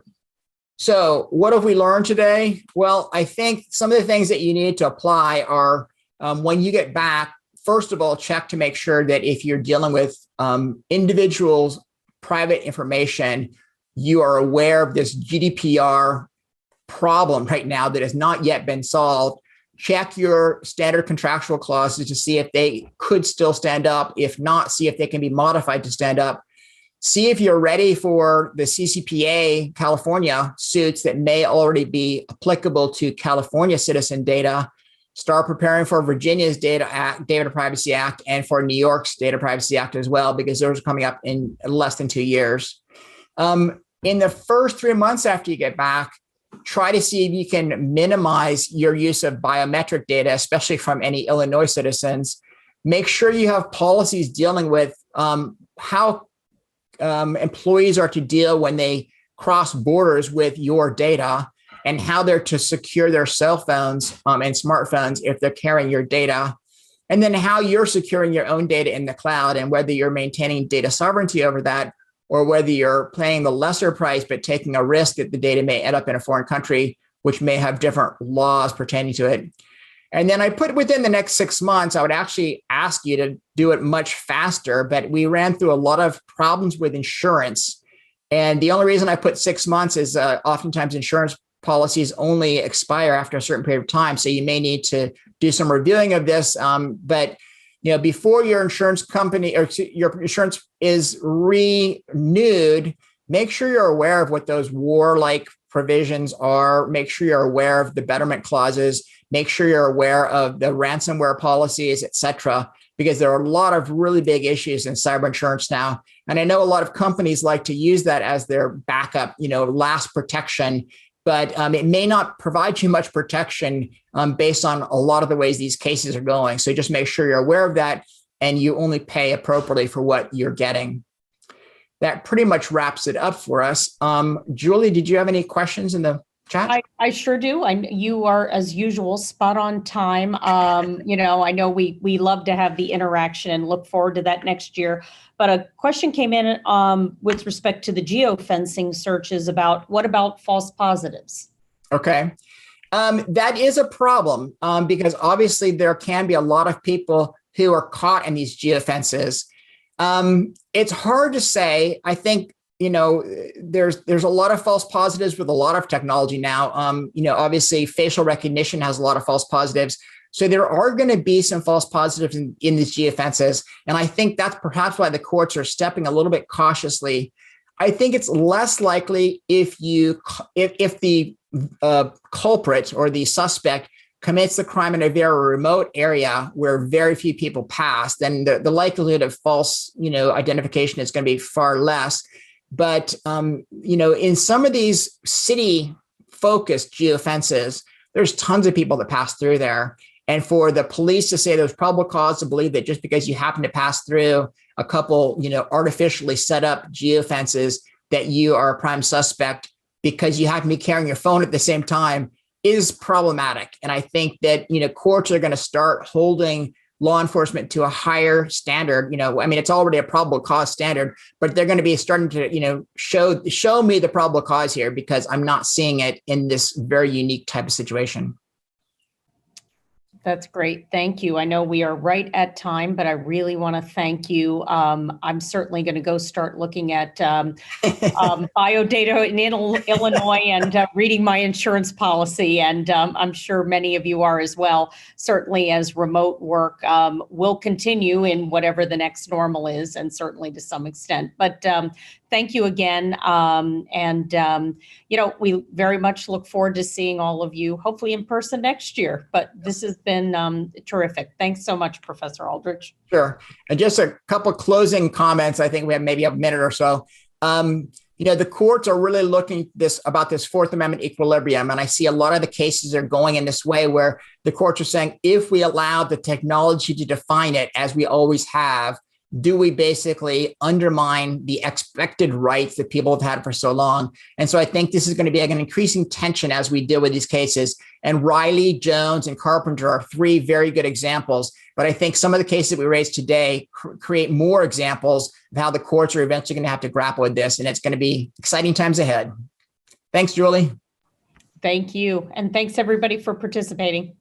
So what have we learned today? Well, I think some of the things that you need to apply are when you get back, first of all, check to make sure that if you're dealing with individuals' private information, you are aware of this GDPR problem right now that has not yet been solved. Check your standard contractual clauses to see if they could still stand up. If not, see if they can be modified to stand up. See if you're ready for the CCPA California suits that may already be applicable to California citizen data. Start preparing for Virginia's Data Privacy Act and for New York's Data Privacy Act as well, because those are coming up in less than 2 years. In the first 3 months after you get back, try to see if you can minimize your use of biometric data, especially from any Illinois citizens. Make sure you have policies dealing with how employees are to deal when they cross borders with your data, and how they're to secure their cell phones and smartphones if they're carrying your data, and then how you're securing your own data in the cloud, and whether you're maintaining data sovereignty over that, or whether you're paying the lesser price but taking a risk that the data may end up in a foreign country, which may have different laws pertaining to it. And then I put within the next 6 months, I would actually ask you to do it much faster, but we ran through a lot of problems with insurance. And the only reason I put 6 months is oftentimes insurance policies only expire after a certain period of time. So you may need to do some reviewing of this. But before your insurance company or your insurance is renewed, make sure you're aware of what those war-like provisions are. Make sure you're aware of the betterment clauses. Make sure you're aware of the ransomware policies, et cetera, because there are a lot of really big issues in cyber insurance now. And I know a lot of companies like to use that as their backup, last protection, but it may not provide you much protection based on a lot of the ways these cases are going. So just make sure you're aware of that and you only pay appropriately for what you're getting. That pretty much wraps it up for us. Julie, did you have any questions in the chat? I sure do. You are, as usual, spot on time. I know we love to have the interaction and look forward to that next year. But a question came in with respect to the geofencing searches about what about false positives? Okay. That is a problem because obviously there can be a lot of people who are caught in these geofences. It's hard to say. I think there's a lot of false positives with a lot of technology now. Obviously facial recognition has a lot of false positives. So there are going to be some false positives in these geofences. And I think that's perhaps why the courts are stepping a little bit cautiously. I think it's less likely if the culprit or the suspect commits the crime in a very remote area where very few people pass, then the likelihood of false, identification is going to be far less. But, in some of these city-focused geofences, there's tons of people that pass through there. And for the police to say there's probable cause to believe that just because you happen to pass through a couple, artificially set up geofences, that you are a prime suspect because you happen to be carrying your phone at the same time is problematic. And I think that, courts are going to start holding law enforcement to a higher standard. It's already a probable cause standard, but they're going to be starting to, show me the probable cause here because I'm not seeing it in this very unique type of situation. That's great. Thank you. I know we are right at time, but I really want to thank you. I'm certainly going to go start looking at biodata in Illinois and reading my insurance policy. And I'm sure many of you are as well, certainly as remote work will continue in whatever the next normal is, and certainly to some extent. But thank you again. We very much look forward to seeing all of you, hopefully in person next year. But this has been terrific. Thanks so much, Professor Aldrich. Sure. And just a couple closing comments. I think we have maybe a minute or so. The courts are really looking about this Fourth Amendment equilibrium. And I see a lot of the cases are going in this way where the courts are saying, if we allow the technology to define it as we always have, do we basically undermine the expected rights that people have had for so long? And so I think this is going to be an increasing tension as we deal with these cases. And Riley, Jones, and Carpenter are three very good examples. But I think some of the cases that we raised today create more examples of how the courts are eventually going to have to grapple with this. And it's going to be exciting times ahead. Thanks, Julie. Thank you. And thanks, everybody, for participating.